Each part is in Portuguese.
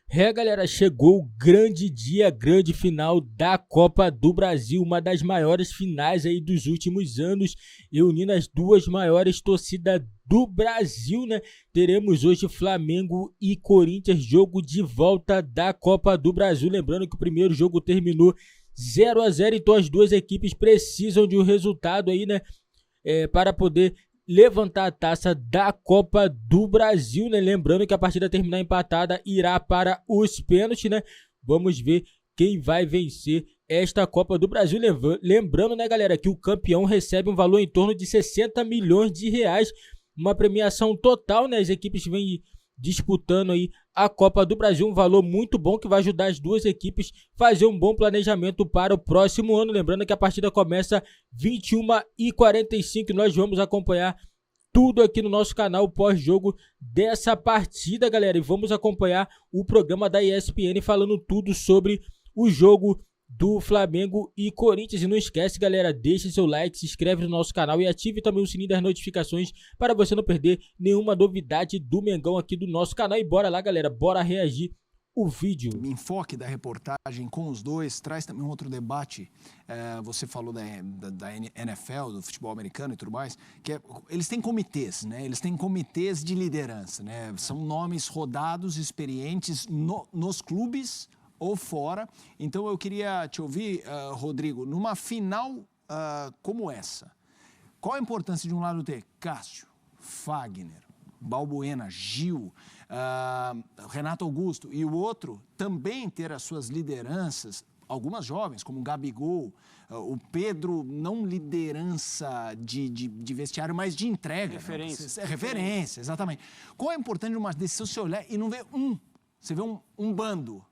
Galera, chegou o grande dia, grande final da Copa do Brasil, uma das maiores finais aí dos últimos anos, reunindo as duas maiores torcidas do Brasil, né? Teremos hoje Flamengo e Corinthians, jogo de volta da Copa do Brasil. Lembrando que o primeiro jogo terminou 0-0, então as duas equipes precisam de um resultado aí, né? Para poder levantar a taça da Copa do Brasil, né? Lembrando que a partida terminar empatada irá para os pênaltis, né? Vamos ver quem vai vencer esta Copa do Brasil. Lembrando, né, galera, que o campeão recebe um valor em torno de 60 milhões de reais, uma premiação total, né? As equipes vêm disputando aí a Copa do Brasil, um valor muito bom que vai ajudar as duas equipes a fazer um bom planejamento para o próximo ano. Lembrando que a partida começa 21h45 e nós vamos acompanhar tudo aqui no nosso canal pós-jogo dessa partida, galera, e vamos acompanhar o programa da ESPN falando tudo sobre o jogo do Flamengo e Corinthians. E não esquece, galera, deixe seu like, se inscreve no nosso canal e ative também o sininho das notificações para você não perder nenhuma novidade do Mengão aqui do nosso canal. E bora lá, galera, bora reagir o vídeo. O enfoque da reportagem com os dois traz também um outro debate. Você falou da NFL, do futebol americano e tudo mais, que eles têm comitês, né? Eles têm comitês de liderança, né? São nomes rodados, experientes nos clubes ou fora. Então eu queria te ouvir, Rodrigo, numa final como essa, qual a importância de um lado ter Cássio, Fagner, Balbuena, Gil, Renato Augusto, e o outro também ter as suas lideranças, algumas jovens, como o Gabigol, o Pedro, não liderança de vestiário, mas de entrega. Referência. Referência, exatamente. Qual é a importância de uma decisão se olhar e não ver você vê um bando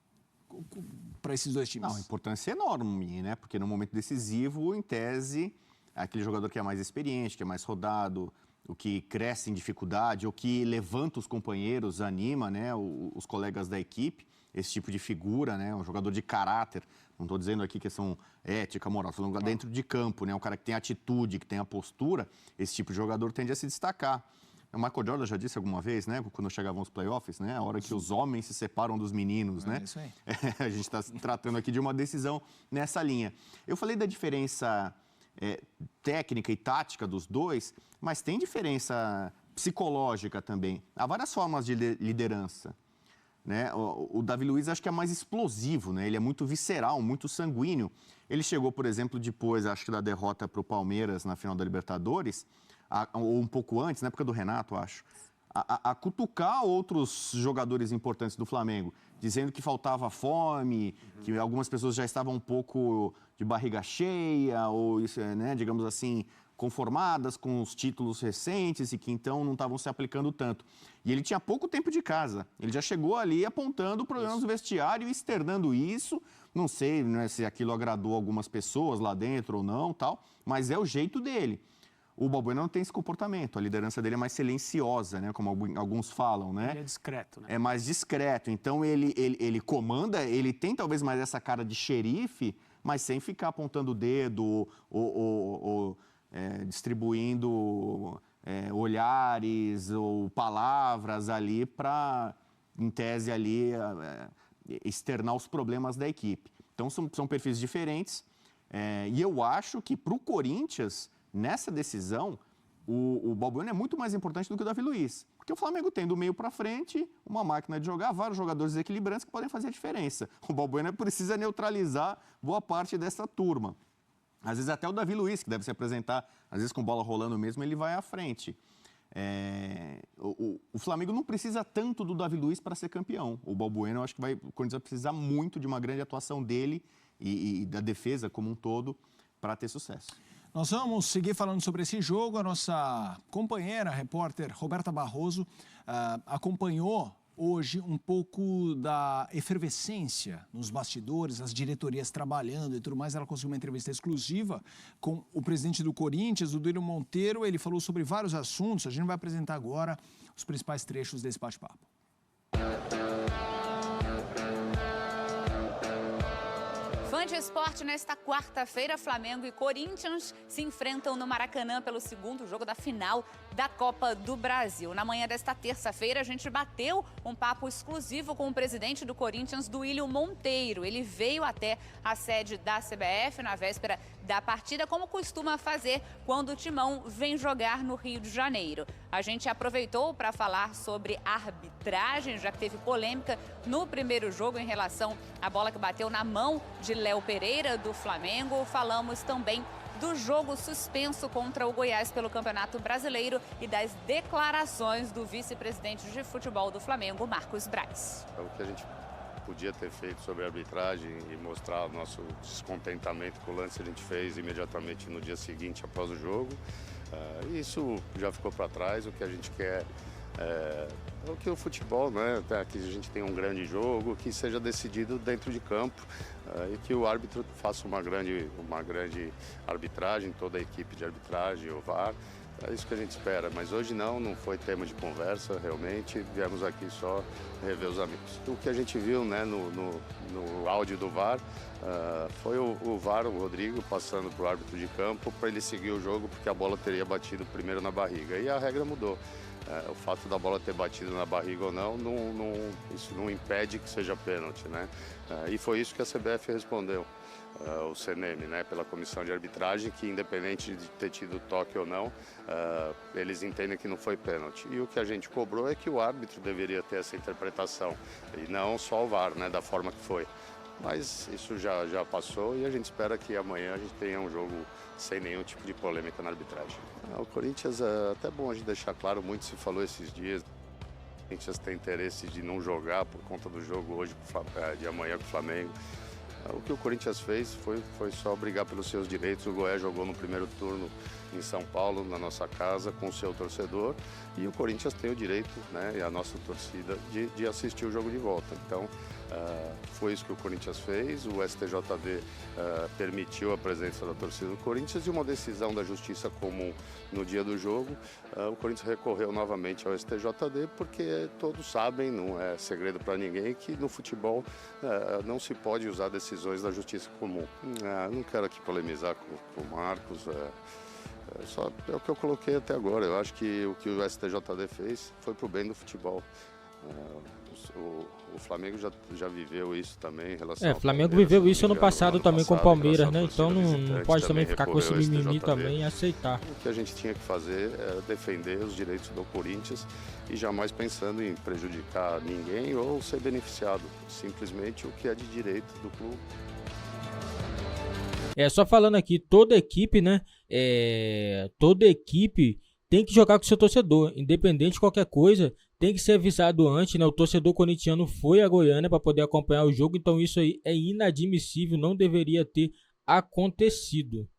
para esses dois times? Não, a importância é enorme, né? Porque no momento decisivo, em tese, aquele jogador que é mais experiente, que é mais rodado, o que cresce em dificuldade, o que levanta os companheiros, anima, né, os colegas da equipe, esse tipo de figura, né, um jogador de caráter, não estou dizendo aqui questão ética, moral, estou falando dentro de campo, né, um cara que tem atitude, que tem a postura, esse tipo de jogador tende a se destacar. O Michael Jordan já disse alguma vez, né, quando chegavam os playoffs, né, a hora que os homens se separam dos meninos, né? Isso aí. A gente está tratando aqui de uma decisão nessa linha. Eu falei da diferença técnica e tática dos dois, mas tem diferença psicológica também. Há várias formas de liderança, né? O Davi Luiz acho que é mais explosivo, né? Ele é muito visceral, muito sanguíneo. Ele chegou, por exemplo, depois, acho que da derrota para o Palmeiras na final da Libertadores, ou um pouco antes, na época do Renato, acho, a cutucar outros jogadores importantes do Flamengo, dizendo que faltava fome, que algumas pessoas já estavam um pouco de barriga cheia, ou, né, digamos assim, conformadas com os títulos recentes e que então não estavam se aplicando tanto. E ele tinha pouco tempo de casa. Ele já chegou ali apontando problemas no vestiário e externando isso. Não sei, né, se aquilo agradou algumas pessoas lá dentro ou não, tal, mas é o jeito dele. O Balbuena não tem esse comportamento, a liderança dele é mais silenciosa, né? Como alguns falam, né? Ele é discreto, né? É mais discreto, então ele comanda, ele tem talvez mais essa cara de xerife, mas sem ficar apontando o dedo ou distribuindo olhares ou palavras ali para, em tese ali, externar os problemas da equipe. Então são perfis diferentes e eu acho que para o Corinthians, nessa decisão, o Balbuena é muito mais importante do que o Davi Luiz. Porque o Flamengo tem do meio para frente uma máquina de jogar, vários jogadores desequilibrantes que podem fazer a diferença. O Balbuena precisa neutralizar boa parte dessa turma. Às vezes até o Davi Luiz, que deve se apresentar, às vezes com bola rolando mesmo, ele vai à frente. O Flamengo não precisa tanto do Davi Luiz para ser campeão. O Balbuena, eu acho que o Corinthians vai precisar muito de uma grande atuação dele e da defesa como um todo para ter sucesso. Nós vamos seguir falando sobre esse jogo. A nossa companheira, a repórter Roberta Barroso, acompanhou hoje um pouco da efervescência nos bastidores, as diretorias trabalhando e tudo mais. Ela conseguiu uma entrevista exclusiva com o presidente do Corinthians, o Duílio Monteiro. Ele falou sobre vários assuntos. A gente vai apresentar agora os principais trechos desse bate-papo. Band Esporte, nesta quarta-feira, Flamengo e Corinthians se enfrentam no Maracanã pelo segundo jogo da final da Copa do Brasil. Na manhã desta terça-feira, a gente bateu um papo exclusivo com o presidente do Corinthians, Duílio Monteiro. Ele veio até a sede da CBF na véspera da partida, como costuma fazer quando o Timão vem jogar no Rio de Janeiro. A gente aproveitou para falar sobre arbitragem, já que teve polêmica no primeiro jogo em relação à bola que bateu na mão de Léo Pereira, do Flamengo. Falamos também do jogo suspenso contra o Goiás pelo Campeonato Brasileiro e das declarações do vice-presidente de futebol do Flamengo, Marcos Braz. O que a gente podia ter feito sobre a arbitragem e mostrar o nosso descontentamento com o lance que a gente fez imediatamente no dia seguinte após o jogo. Isso já ficou para trás. O que a gente quer é o que o futebol, né? Que a gente tenha um grande jogo, que seja decidido dentro de campo e que o árbitro faça uma grande arbitragem, toda a equipe de arbitragem, o VAR. É isso que a gente espera, mas hoje não foi tema de conversa, realmente, viemos aqui só rever os amigos. O que a gente viu, né, no áudio do VAR, foi o VAR, o Rodrigo, passando para o árbitro de campo para ele seguir o jogo, porque a bola teria batido primeiro na barriga, e a regra mudou. O fato da bola ter batido na barriga ou não, isso não impede que seja pênalti, né? E foi isso que a CBF respondeu. O CNM, né, pela comissão de arbitragem, que independente de ter tido toque ou não, eles entendem que não foi pênalti. E o que a gente cobrou é que o árbitro deveria ter essa interpretação, e não só o VAR, né, da forma que foi. Mas isso já passou e a gente espera que amanhã a gente tenha um jogo sem nenhum tipo de polêmica na arbitragem. O Corinthians, é até bom a gente deixar claro, muito se falou esses dias, o Corinthians tem interesse de não jogar por conta do jogo hoje, de amanhã com o Flamengo. O que o Corinthians fez foi só brigar pelos seus direitos. O Goiás jogou no primeiro turno em São Paulo, na nossa casa, com o seu torcedor. E o Corinthians tem o direito, né, e a nossa torcida, de assistir o jogo de volta. Então, foi isso que o Corinthians fez. O STJD permitiu a presença da torcida do Corinthians e uma decisão da Justiça Comum no dia do jogo. O Corinthians recorreu novamente ao STJD porque todos sabem, não é segredo para ninguém, que no futebol não se pode usar decisões da Justiça Comum. Não quero aqui polemizar com o Marcos. Só é o que eu coloquei até agora. Eu acho que o que o STJD fez foi para o bem do futebol. O Flamengo já viveu isso também em relação ao Flamengo viveu isso ano passado também com o Palmeiras, né? Então não pode também ficar com esse mimimi também e aceitar. O que a gente tinha que fazer era defender os direitos do Corinthians e jamais pensando em prejudicar ninguém ou ser beneficiado. Simplesmente o que é de direito do clube. Só falando aqui, toda equipe, né? Toda equipe tem que jogar com o seu torcedor, independente de qualquer coisa, tem que ser avisado antes, né? O torcedor corintiano foi a Goiânia para poder acompanhar o jogo, então isso aí é inadmissível, não deveria ter acontecido.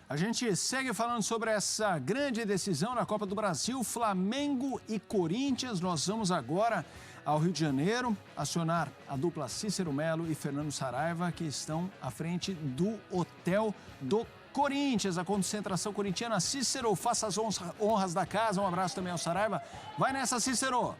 A gente segue falando sobre essa grande decisão na Copa do Brasil, Flamengo e Corinthians. Nós vamos agora ao Rio de Janeiro acionar a dupla Cícero Melo e Fernando Saraiva, que estão à frente do hotel do Corinthians, a concentração corintiana. Cícero, faça as honras da casa. Um abraço também ao Saraiva. Vai nessa, Cícero!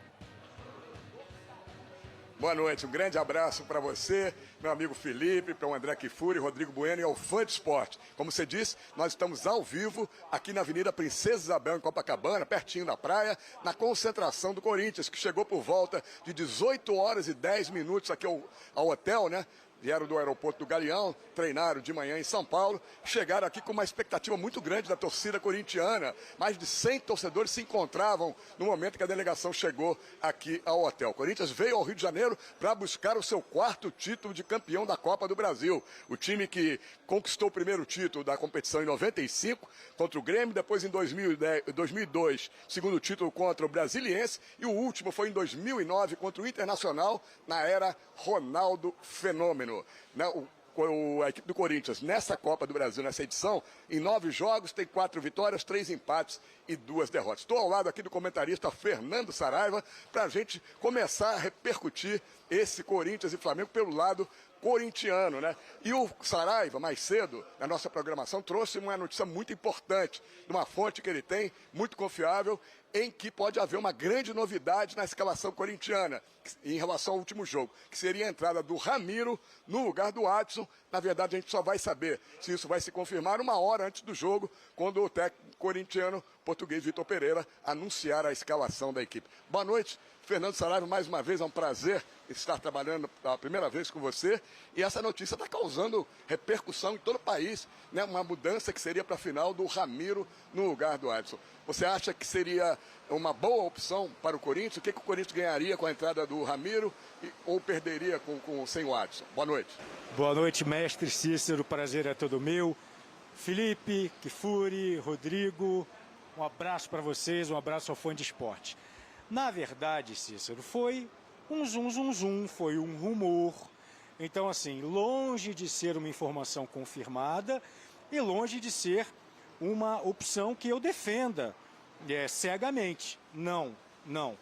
Boa noite, um grande abraço para você, meu amigo Felipe, para o André Kifuri, Rodrigo Bueno e ao Fã de Esporte. Como você disse, nós estamos ao vivo aqui na Avenida Princesa Isabel, em Copacabana, pertinho da praia, na concentração do Corinthians, que chegou por volta de 18 horas e 10 minutos aqui ao hotel, né? Vieram do aeroporto do Galeão, treinaram de manhã em São Paulo, chegaram aqui com uma expectativa muito grande da torcida corintiana. Mais de 100 torcedores se encontravam no momento que a delegação chegou aqui ao hotel. O Corinthians veio ao Rio de Janeiro para buscar o seu 4º título de campeão da Copa do Brasil. O time que conquistou o primeiro título da competição em 95 contra o Grêmio, depois em 2002, segundo título contra o Brasiliense, e o último foi em 2009 contra o Internacional, na era Ronaldo Fenômeno. A equipe do Corinthians, nessa Copa do Brasil, nessa edição, em 9 jogos, tem 4 vitórias, 3 empates e 2 derrotas. Estou ao lado aqui do comentarista Fernando Saraiva, para a gente começar a repercutir esse Corinthians e Flamengo pelo lado corintiano, né? E o Saraiva, mais cedo, na nossa programação, trouxe uma notícia muito importante, de uma fonte que ele tem, muito confiável, em que pode haver uma grande novidade na escalação corintiana em relação ao último jogo, que seria a entrada do Ramiro no lugar do Adson. Na verdade, a gente só vai saber se isso vai se confirmar 1 hora antes do jogo, quando o técnico corintiano, português Vitor Pereira, anunciar a escalação da equipe. Boa noite, Fernando Saraiva, mais uma vez é um prazer estar trabalhando pela primeira vez com você. E essa notícia está causando repercussão em todo o país, né? Uma mudança que seria para a final do Ramiro no lugar do Adson. Você acha que seria uma boa opção para o Corinthians? O que o Corinthians ganharia com a entrada do Ramiro ou perderia sem o Adson? Boa noite. Boa noite, mestre Cícero. Prazer é todo meu. Felipe, Kifuri, Rodrigo, um abraço para vocês, um abraço ao fã de esporte. Na verdade, Cícero, foi um zum, foi um rumor. Então, assim, longe de ser uma informação confirmada e longe de ser uma opção que eu defenda cegamente. Não.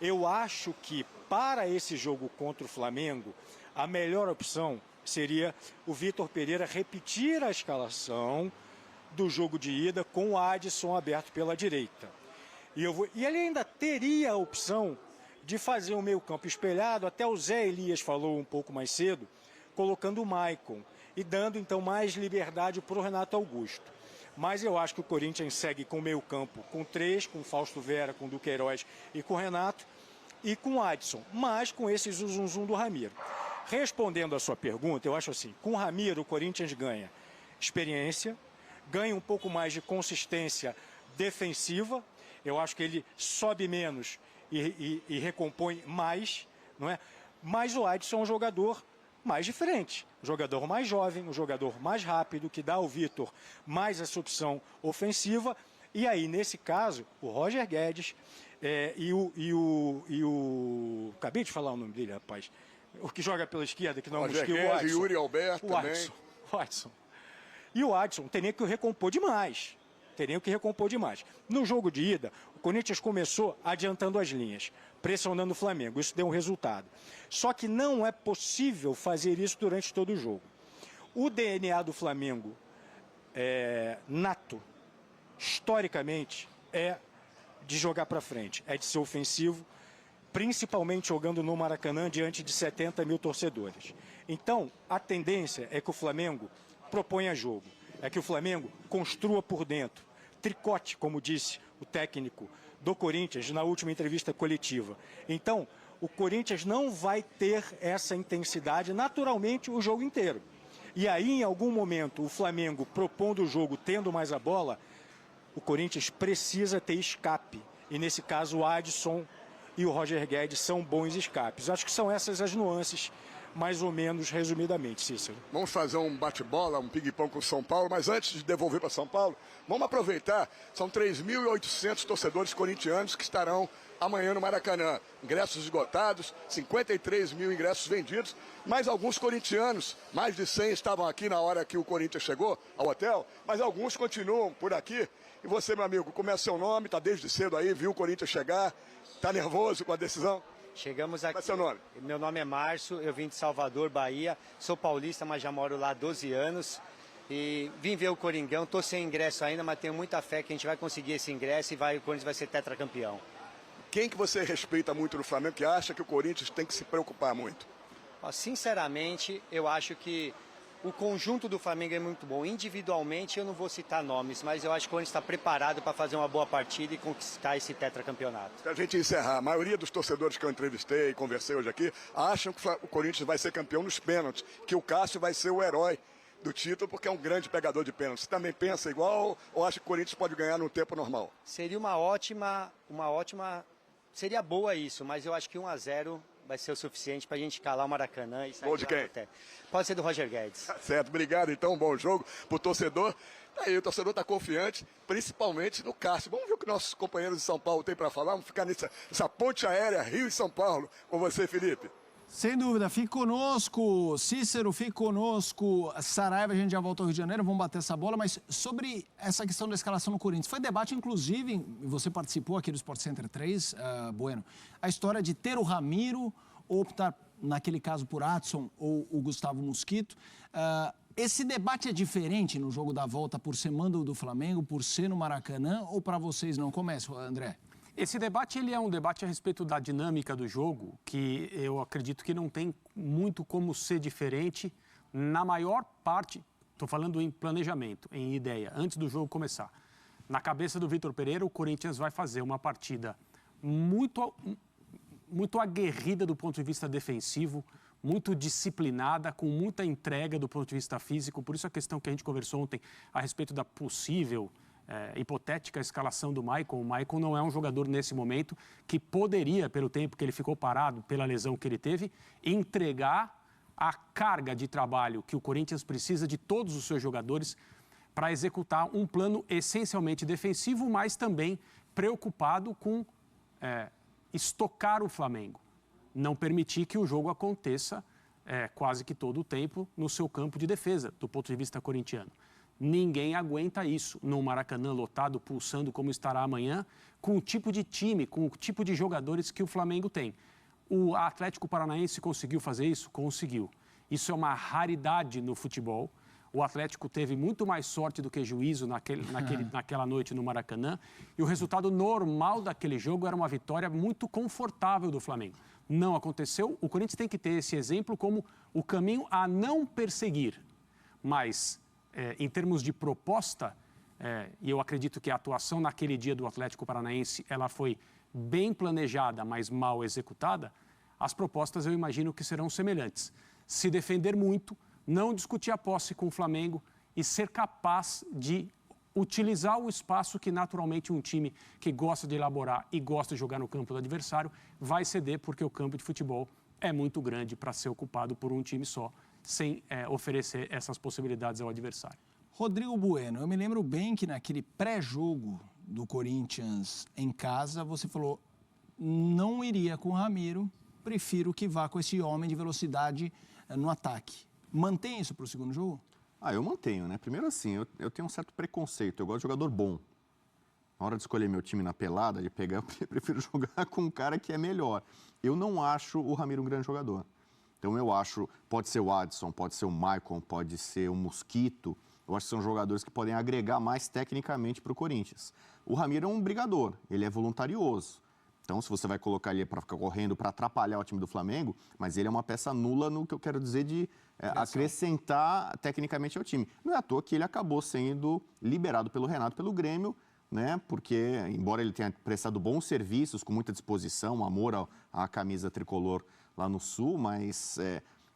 Eu acho que para esse jogo contra o Flamengo, a melhor opção seria o Vitor Pereira repetir a escalação do jogo de ida com o Adson aberto pela direita. E ele ainda teria a opção de fazer o meio-campo espelhado, até o Zé Elias falou um pouco mais cedo, colocando o Maicon e dando então mais liberdade para o Renato Augusto. Mas eu acho que o Corinthians segue com o meio-campo com 3, com Fausto Vera, com Duqueiroz e com Renato, e com o Adson, mas com esse zum do Ramiro. Respondendo a sua pergunta, eu acho assim, com o Ramiro o Corinthians ganha experiência, ganha um pouco mais de consistência defensiva, eu acho que ele sobe menos e recompõe mais, não é? Mas o Adson é um jogador mais diferente, um jogador mais jovem, um jogador mais rápido, que dá ao Vitor mais essa opção ofensiva. E aí, nesse caso, o Roger Guedes acabei de falar o nome dele, rapaz. O que joga pela esquerda, que não é o Mosquito, o Adson. Yuri Alberto também. O Adson. E o Adson teria que recompor demais. No jogo de ida, o Corinthians começou adiantando as linhas, pressionando o Flamengo. Isso deu um resultado. Só que não é possível fazer isso durante todo o jogo. O DNA do Flamengo nato, historicamente, é de jogar para frente, é de ser ofensivo, principalmente jogando no Maracanã diante de 70 mil torcedores. Então, a tendência é que o Flamengo proponha jogo, é que o Flamengo construa por dentro, tricote, como disse o técnico do Corinthians na última entrevista coletiva. Então, o Corinthians não vai ter essa intensidade naturalmente o jogo inteiro. E aí, em algum momento, o Flamengo propondo o jogo, tendo mais a bola, o Corinthians precisa ter escape. E nesse caso, o Adson e o Roger Guedes são bons escapes. Acho que são essas as nuances, mais ou menos resumidamente, Cícero. Vamos fazer um bate-bola, um ping-pong com o São Paulo, mas antes de devolver para São Paulo, vamos aproveitar, são 3.800 torcedores corintianos que estarão amanhã no Maracanã. Ingressos esgotados, 53 mil ingressos vendidos, mas alguns corintianos, mais de 100 estavam aqui na hora que o Corinthians chegou ao hotel, mas alguns continuam por aqui. E você, meu amigo, como é o seu nome? Está desde cedo aí, viu o Corinthians chegar, está nervoso com a decisão? Chegamos aqui. Qual é seu nome? Meu nome é Márcio, eu vim de Salvador, Bahia. Sou paulista, mas já moro lá há 12 anos. E vim ver o Coringão. Estou sem ingresso ainda, mas tenho muita fé que a gente vai conseguir esse ingresso e o Corinthians vai ser tetracampeão. Quem que você respeita muito no Flamengo, que acha que o Corinthians tem que se preocupar muito? Sinceramente, eu acho que o conjunto do Flamengo é muito bom. Individualmente, eu não vou citar nomes, mas eu acho que o Corinthians está preparado para fazer uma boa partida e conquistar esse tetracampeonato. Para a gente encerrar, a maioria dos torcedores que eu entrevistei e conversei hoje aqui, acham que o Corinthians vai ser campeão nos pênaltis, que o Cássio vai ser o herói do título porque é um grande pegador de pênaltis. Você também pensa igual ou acha que o Corinthians pode ganhar no tempo normal? Seria uma ótima... Seria boa isso, mas eu acho que 1-0... vai ser o suficiente para a gente calar o Maracanã e sair. Gol de quem? Pode ser do Roger Guedes. Certo, obrigado então, bom jogo pro torcedor. Aí o torcedor está confiante, principalmente no Cássio. Vamos ver o que nossos companheiros de São Paulo têm para falar. Vamos ficar nessa ponte aérea Rio e São Paulo com você, Felipe. Sem dúvida, fique conosco, Cícero, fique conosco, Saraiva, a gente já volta ao Rio de Janeiro, vamos bater essa bola, mas sobre essa questão da escalação no Corinthians, foi debate, inclusive, você participou aqui do Sport Center 3, Bueno, a história de ter o Ramiro ou optar naquele caso por Adson ou o Gustavo Mosquito. Esse debate é diferente no jogo da volta por ser mando do Flamengo, por ser no Maracanã, ou para vocês não? Começa, André. Esse debate ele é um debate a respeito da dinâmica do jogo, que eu acredito que não tem muito como ser diferente na maior parte, estou falando em planejamento, em ideia, antes do jogo começar. Na cabeça do Vitor Pereira, o Corinthians vai fazer uma partida muito aguerrida do ponto de vista defensivo, muito disciplinada, com muita entrega do ponto de vista físico. Por isso a questão que a gente conversou ontem a respeito da possível, hipotética escalação do Maicon. O Maicon não é um jogador nesse momento que poderia, pelo tempo que ele ficou parado, pela lesão que ele teve, entregar a carga de trabalho que o Corinthians precisa de todos os seus jogadores para executar um plano essencialmente defensivo, mas também preocupado com estocar o Flamengo. Não permitir que o jogo aconteça quase que todo o tempo no seu campo de defesa, do ponto de vista corintiano. Ninguém aguenta isso no Maracanã lotado, pulsando como estará amanhã, com o tipo de time, com o tipo de jogadores que o Flamengo tem. O Atlético Paranaense conseguiu fazer isso? Conseguiu. Isso é uma raridade no futebol. O Atlético teve muito mais sorte do que juízo naquela noite no Maracanã. E o resultado normal daquele jogo era uma vitória muito confortável do Flamengo. Não aconteceu. O Corinthians tem que ter esse exemplo como o caminho a não perseguir. Mas, em termos de proposta, e eu acredito que a atuação naquele dia do Atlético Paranaense ela foi bem planejada, mas mal executada, as propostas eu imagino que serão semelhantes. Se defender muito, não discutir a posse com o Flamengo e ser capaz de utilizar o espaço que naturalmente um time que gosta de elaborar e gosta de jogar no campo do adversário vai ceder, porque o campo de futebol é muito grande para ser ocupado por um time só, sem oferecer essas possibilidades ao adversário. Rodrigo Bueno, eu me lembro bem que naquele pré-jogo do Corinthians em casa, você falou, não iria com o Ramiro, prefiro que vá com esse homem de velocidade no ataque. Mantém isso para o segundo jogo? Eu mantenho, né? Primeiro assim, eu tenho um certo preconceito, eu gosto de jogador bom. Na hora de escolher meu time na pelada, de pegar, eu prefiro jogar com um cara que é melhor. Eu não acho o Ramiro um grande jogador. Então eu acho, pode ser o Adson, pode ser o Maicon, pode ser o Mosquito. Eu acho que são jogadores que podem agregar mais tecnicamente para o Corinthians. O Ramiro é um brigador, ele é voluntarioso. Então, se você vai colocar ele para ficar correndo, para atrapalhar o time do Flamengo, mas ele é uma peça nula no que eu quero dizer de acrescentar tecnicamente ao time. Não é à toa que ele acabou sendo liberado pelo Renato, pelo Grêmio, né? Porque, embora ele tenha prestado bons serviços, com muita disposição, amor à camisa tricolor lá no Sul, mas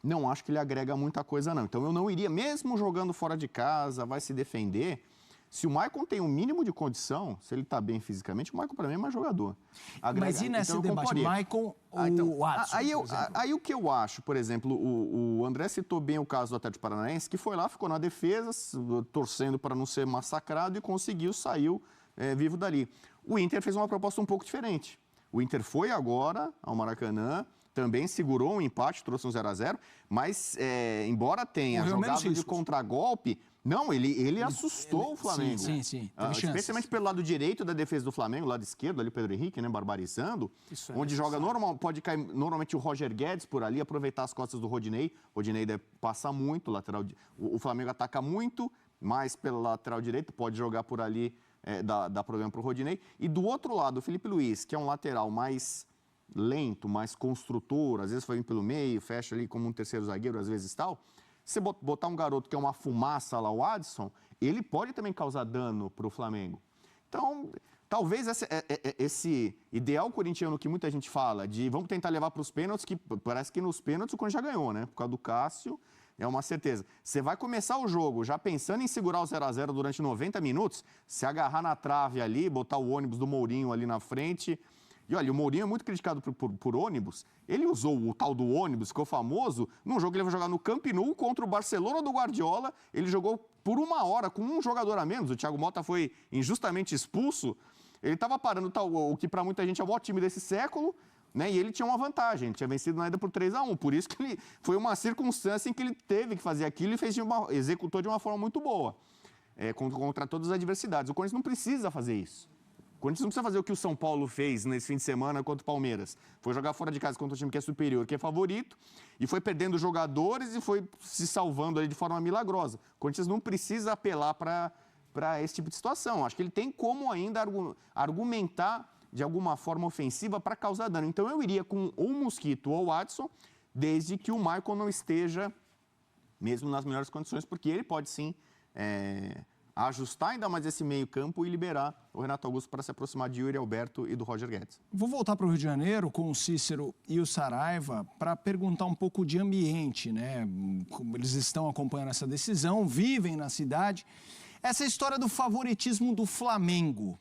não acho que ele agrega muita coisa, não. Então, eu não iria, mesmo jogando fora de casa, vai se defender. Se o Maicon tem um mínimo de condição, se ele está bem fisicamente, o Maicon para mim é mais jogador. Mas e nesse debate, Maicon ou o Adson, aí o que eu acho, por exemplo, o André citou bem o caso do Atlético Paranaense, que foi lá, ficou na defesa, torcendo para não ser massacrado e saiu vivo dali. O Inter fez uma proposta um pouco diferente. O Inter foi agora ao Maracanã, também segurou um empate, trouxe um 0-0, mas embora tenha jogado de contragolpe, não, ele assustou o Flamengo. Sim. Especialmente pelo lado direito da defesa do Flamengo, lado esquerdo, ali o Pedro Henrique, né, barbarizando, onde joga pode cair normalmente o Roger Guedes por ali, aproveitar as costas do Rodinei. O Rodinei deve passar muito, lateral, o Flamengo ataca muito, mas pelo lateral direito, pode jogar por ali, dá problema para o Rodinei. E do outro lado, o Felipe Luiz, que é um lateral mais lento, mais construtor, às vezes foi pelo meio, fecha ali como um terceiro zagueiro, às vezes tal. Se botar um garoto que é uma fumaça lá, o Adson, ele pode também causar dano para o Flamengo. Então, talvez esse ideal corintiano que muita gente fala, de vamos tentar levar para os pênaltis, que parece que nos pênaltis o Corinthians já ganhou, né? Por causa do Cássio, é uma certeza. Você vai começar o jogo já pensando em segurar o 0-0 durante 90 minutos, se agarrar na trave ali, botar o ônibus do Mourinho ali na frente. E olha, o Mourinho é muito criticado por ônibus. Ele usou o tal do ônibus, ficou famoso, num jogo que ele vai jogar no Camp Nou contra o Barcelona do Guardiola. Ele jogou por 1 hora com um jogador a menos. O Thiago Motta foi injustamente expulso. Ele estava parando o que para muita gente é o maior time desse século, né? E ele tinha uma vantagem, ele tinha vencido na ida por 3-1. Por isso que foi uma circunstância em que ele teve que fazer aquilo e executou de uma forma muito boa, contra todas as adversidades. O Corinthians não precisa fazer isso. Corinthians não precisa fazer o que o São Paulo fez nesse fim de semana contra o Palmeiras. Foi jogar fora de casa contra um time que é superior, que é favorito, e foi perdendo jogadores e foi se salvando ali de forma milagrosa. O Corinthians não precisa apelar para esse tipo de situação. Acho que ele tem como ainda argumentar de alguma forma ofensiva para causar dano. Então eu iria com ou o Mosquito ou o Watson, desde que o Michael não esteja mesmo nas melhores condições, porque ele pode sim ajustar ainda mais esse meio campo e liberar o Renato Augusto para se aproximar de Yuri Alberto e do Roger Guedes. Vou voltar para o Rio de Janeiro com o Cícero e o Saraiva para perguntar um pouco de ambiente, né? Como eles estão acompanhando essa decisão, vivem na cidade. Essa história do favoritismo do Flamengo,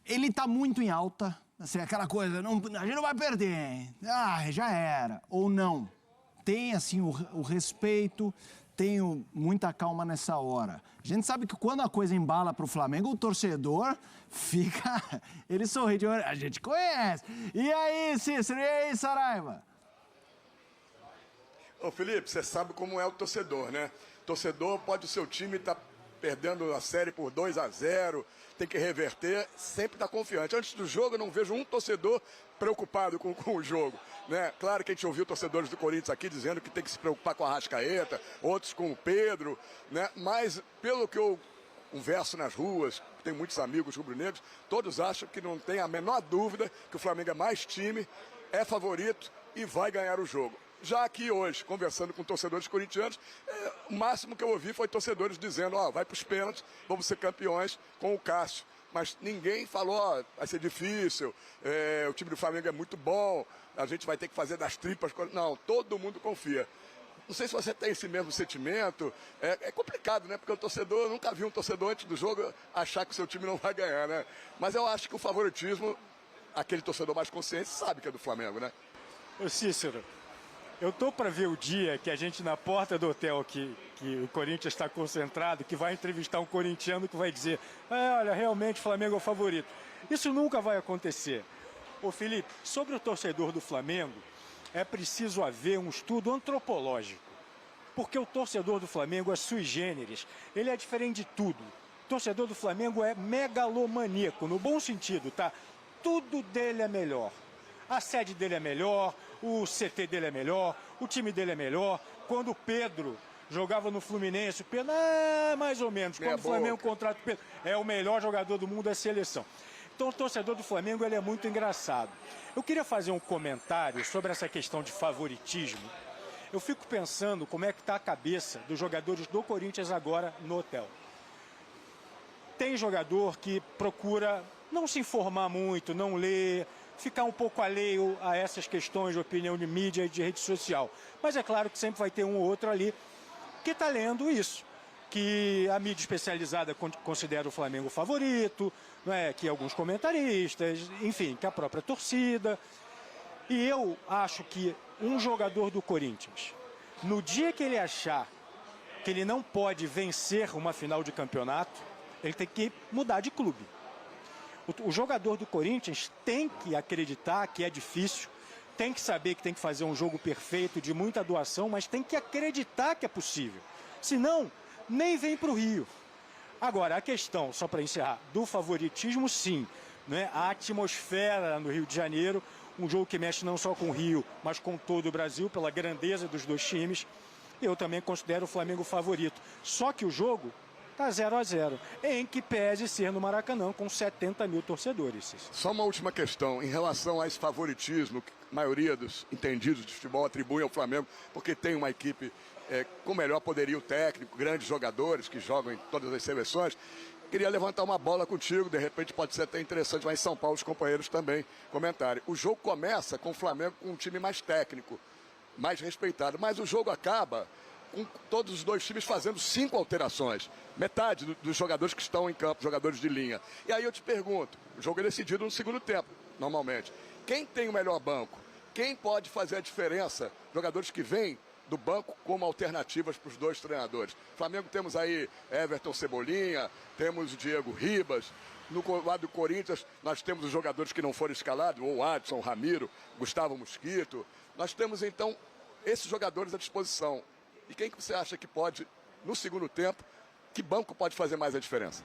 ele está muito em alta, assim, aquela coisa, a gente não vai perder, hein? Já era, ou não. Tem assim o respeito, tenho muita calma nessa hora. A gente sabe que quando a coisa embala para o Flamengo, o torcedor fica... Ele sorri de olho. A gente conhece. E aí, Cícero? E aí, Saraiva? Ô, Felipe, você sabe como é o torcedor, né? Torcedor pode o seu time estar perdendo a série por 2-0, tem que reverter, sempre está confiante. Antes do jogo, eu não vejo um torcedor preocupado com o jogo, né? Claro que a gente ouviu torcedores do Corinthians aqui dizendo que tem que se preocupar com a Arrascaeta, outros com o Pedro, né? Mas pelo que eu converso nas ruas, tem muitos amigos rubro-negros, todos acham que não tem a menor dúvida que o Flamengo é mais time, é favorito e vai ganhar o jogo. Já aqui hoje, conversando com torcedores corintianos, o máximo que eu ouvi foi torcedores dizendo, vai para os pênaltis, vamos ser campeões com o Cássio. Mas ninguém falou, vai ser difícil, o time do Flamengo é muito bom, a gente vai ter que fazer das tripas. Não, todo mundo confia. Não sei se você tem esse mesmo sentimento, é complicado, né? Porque o torcedor, eu nunca vi um torcedor antes do jogo achar que o seu time não vai ganhar, né? Mas eu acho que o favoritismo, aquele torcedor mais consciente sabe que é do Flamengo, né? Ô Cícero, eu tô para ver o dia que a gente na porta do hotel que o Corinthians está concentrado, que vai entrevistar um corintiano que vai dizer, olha, realmente o Flamengo é o favorito. Isso nunca vai acontecer. Ô Felipe, sobre o torcedor do Flamengo, é preciso haver um estudo antropológico. Porque o torcedor do Flamengo é sui generis, ele é diferente de tudo. O torcedor do Flamengo é megalomaníaco, no bom sentido, tá? Tudo dele é melhor. A sede dele é melhor, o CT dele é melhor, o time dele é melhor. Quando o Pedro jogava no Fluminense, o Pedro, mais ou menos. Quando o Flamengo contrata o Pedro, é o melhor jogador do mundo da seleção. Então o torcedor do Flamengo ele é muito engraçado. Eu queria fazer um comentário sobre essa questão de favoritismo. Eu fico pensando como é que está a cabeça dos jogadores do Corinthians agora no hotel. Tem jogador que procura não se informar muito, não ler, ficar um pouco alheio a essas questões de opinião de mídia e de rede social. Mas é claro que sempre vai ter um ou outro ali que está lendo isso, que a mídia especializada considera o Flamengo favorito, não é? Que alguns comentaristas, enfim, que a própria torcida. E eu acho que um jogador do Corinthians, no dia que ele achar que ele não pode vencer uma final de campeonato, ele tem que mudar de clube. O jogador do Corinthians tem que acreditar que é difícil, tem que saber que tem que fazer um jogo perfeito, de muita doação, mas tem que acreditar que é possível. Senão, nem vem para o Rio. Agora, a questão, só para encerrar, do favoritismo, sim. Né? A atmosfera no Rio de Janeiro, um jogo que mexe não só com o Rio, mas com todo o Brasil, pela grandeza dos dois times. Eu também considero o Flamengo favorito. Só que o jogo está 0-0, em que pese ser no Maracanã, com 70 mil torcedores. Só uma última questão, em relação a esse favoritismo, que a maioria dos entendidos de futebol atribui ao Flamengo, porque tem uma equipe com melhor poderio técnico, grandes jogadores que jogam em todas as seleções. Queria levantar uma bola contigo, de repente pode ser até interessante, mas em São Paulo os companheiros também comentarem. O jogo começa com o Flamengo com um time mais técnico, mais respeitado, mas o jogo acaba com todos os dois times fazendo 5 alterações. Metade dos jogadores que estão em campo, jogadores de linha. E aí eu te pergunto, o jogo é decidido no segundo tempo, normalmente. Quem tem o melhor banco? Quem pode fazer a diferença? Jogadores que vêm do banco como alternativas para os dois treinadores. Flamengo temos aí Everton Cebolinha, temos o Diego Ribas. No lado do Corinthians, nós temos os jogadores que não foram escalados, ou Adson, Ramiro, Gustavo Mosquito. Nós temos, então, esses jogadores à disposição. E quem que você acha que pode, no segundo tempo, que banco pode fazer mais a diferença?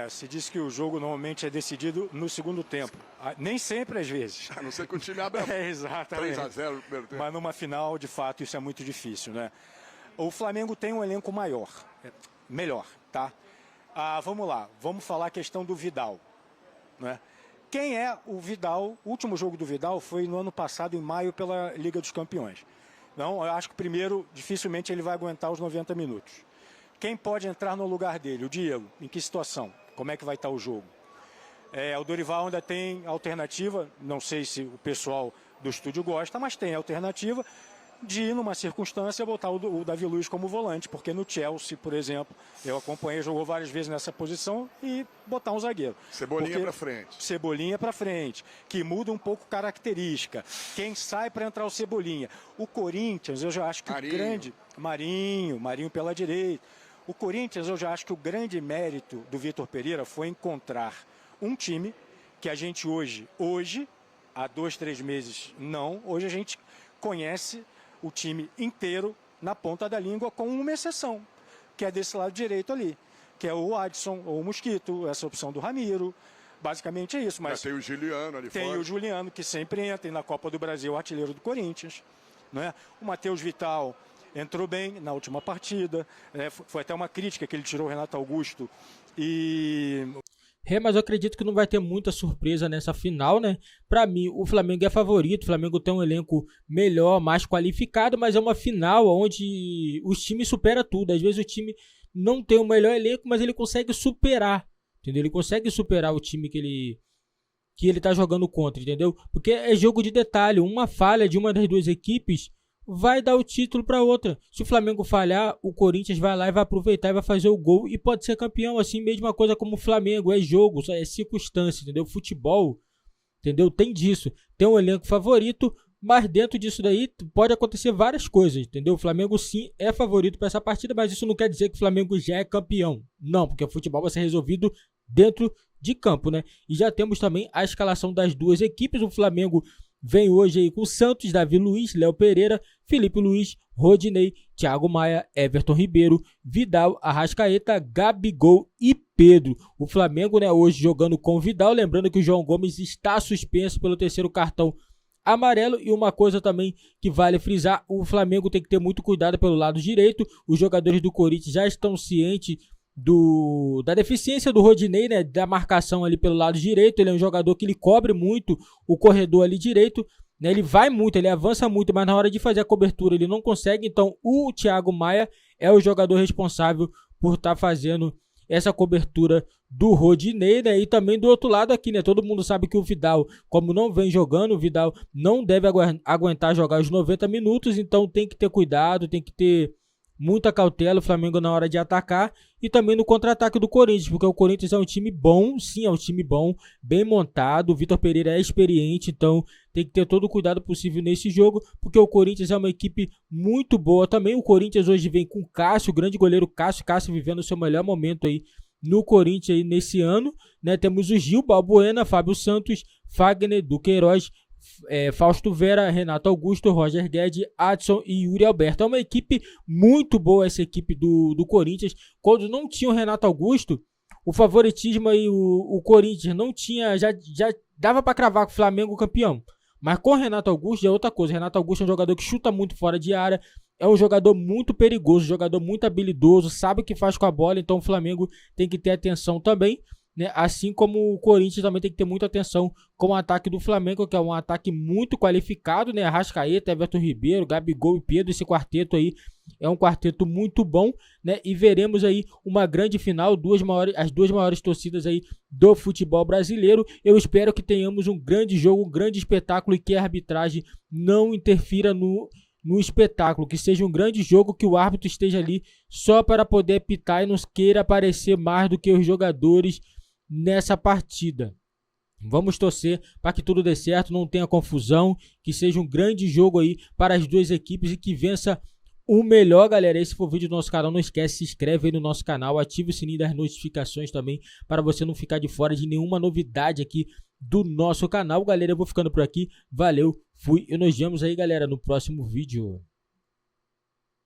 Se diz que o jogo normalmente é decidido no segundo tempo. Nem sempre, às vezes. A não ser que o time abra exatamente. 3-0 no primeiro tempo. Mas numa final, de fato, isso é muito difícil, né? O Flamengo tem um elenco melhor, tá? Vamos lá, vamos falar a questão do Vidal, né? Quem é o Vidal? O último jogo do Vidal foi no ano passado, em maio, pela Liga dos Campeões. Não, eu acho que primeiro, dificilmente ele vai aguentar os 90 minutos. Quem pode entrar no lugar dele? O Diego. Em que situação? Como é que vai estar o jogo? O Dorival ainda tem alternativa, não sei se o pessoal do estúdio gosta, mas tem alternativa de ir numa circunstância botar o Davi Luiz como volante, porque no Chelsea, por exemplo, eu acompanhei, jogou várias vezes nessa posição, e botar um zagueiro. Cebolinha para frente. Cebolinha para frente, que muda um pouco característica. Quem sai para entrar o Cebolinha? O Corinthians, eu já acho que Marinho. o grande... Marinho pela direita. O Corinthians, eu já acho que o grande mérito do Vitor Pereira foi encontrar um time que a gente hoje, há 2, 3 meses, não, hoje a gente conhece o time inteiro na ponta da língua, com uma exceção, que é desse lado direito ali, que é o Adson ou o Mosquito, essa opção do Ramiro. Basicamente é isso. Mas tem o Juliano ali fora. Tem o Juliano, que sempre entra, e na Copa do Brasil, artilheiro do Corinthians. Né? O Matheus Vital entrou bem na última partida. Foi até uma crítica que ele tirou o Renato Augusto. Mas eu acredito que não vai ter muita surpresa nessa final, né? Pra mim, o Flamengo é favorito, o Flamengo tem um elenco melhor, mais qualificado, mas é uma final onde os times superam tudo. Às vezes o time não tem o melhor elenco, mas ele consegue superar, entendeu? Ele consegue superar o time que ele tá jogando contra, entendeu? Porque é jogo de detalhe, uma falha de uma das duas equipes vai dar o título para outra. Se o Flamengo falhar, o Corinthians vai lá e vai aproveitar e vai fazer o gol e pode ser campeão. Assim, mesma coisa como o Flamengo, é jogo, é circunstância, entendeu? Futebol, entendeu? Tem disso. Tem um elenco favorito, mas dentro disso daí pode acontecer várias coisas, entendeu? O Flamengo sim é favorito para essa partida, mas isso não quer dizer que o Flamengo já é campeão. Não, porque o futebol vai ser resolvido dentro de campo, né? E já temos também a escalação das duas equipes. O Flamengo vem hoje aí com Santos, Davi Luiz, Léo Pereira, Felipe Luiz, Rodinei, Thiago Maia, Everton Ribeiro, Vidal, Arrascaeta, Gabigol e Pedro. O Flamengo, né, hoje jogando com Vidal, lembrando que o João Gomes está suspenso pelo 3º cartão amarelo. E uma coisa também que vale frisar, o Flamengo tem que ter muito cuidado pelo lado direito. Os jogadores do Corinthians já estão cientes da deficiência do Rodinei, né, da marcação ali pelo lado direito. Ele é um jogador que ele cobre muito o corredor ali direito, né, ele vai muito, ele avança muito, mas na hora de fazer a cobertura ele não consegue. Então o Thiago Maia é o jogador responsável por estar fazendo essa cobertura do Rodinei, né? E também do outro lado aqui, né, todo mundo sabe que o Vidal, como não vem jogando, o Vidal não deve aguentar jogar os 90 minutos, então tem que ter cuidado, tem que ter muita cautela o Flamengo na hora de atacar, e também no contra-ataque do Corinthians, porque o Corinthians é um time bom, sim, é um time bom, bem montado. O Vitor Pereira é experiente, então tem que ter todo o cuidado possível nesse jogo, porque o Corinthians é uma equipe muito boa também. O Corinthians hoje vem com Cássio, o grande goleiro Cássio vivendo o seu melhor momento aí no Corinthians aí nesse ano, né? Temos o Gil, Balbuena, Fábio Santos, Fagner, Duqueiroz, Fausto Vera, Renato Augusto, Roger Guedes, Adson e Yuri Alberto. É uma equipe muito boa, essa equipe do Corinthians. Quando não tinha o Renato Augusto, o favoritismo aí, o Corinthians não tinha, já dava para cravar com o Flamengo campeão. Mas com o Renato Augusto é outra coisa. O Renato Augusto é um jogador que chuta muito fora de área, é um jogador muito perigoso, um jogador muito habilidoso, sabe o que faz com a bola. Então o Flamengo tem que ter atenção também, né? Assim como o Corinthians também tem que ter muita atenção com o ataque do Flamengo, que é um ataque muito qualificado, né? Arrascaeta, Everton Ribeiro, Gabigol e Pedro. Esse quarteto aí é um quarteto muito bom, né? E veremos aí uma grande final, as duas maiores torcidas aí do futebol brasileiro. Eu espero que tenhamos um grande jogo, um grande espetáculo, e que a arbitragem não interfira no espetáculo, que seja um grande jogo, que o árbitro esteja ali só para poder apitar e não queira aparecer mais do que os jogadores nessa partida. Vamos torcer para que tudo dê certo, não tenha confusão, que seja um grande jogo aí para as duas equipes e que vença o melhor, galera. Esse foi o vídeo do nosso canal, não esquece, se inscreve aí no nosso canal, ative o sininho das notificações também, para você não ficar de fora de nenhuma novidade aqui do nosso canal. Galera, eu vou ficando por aqui, valeu, fui e nos vemos aí, galera, no próximo vídeo.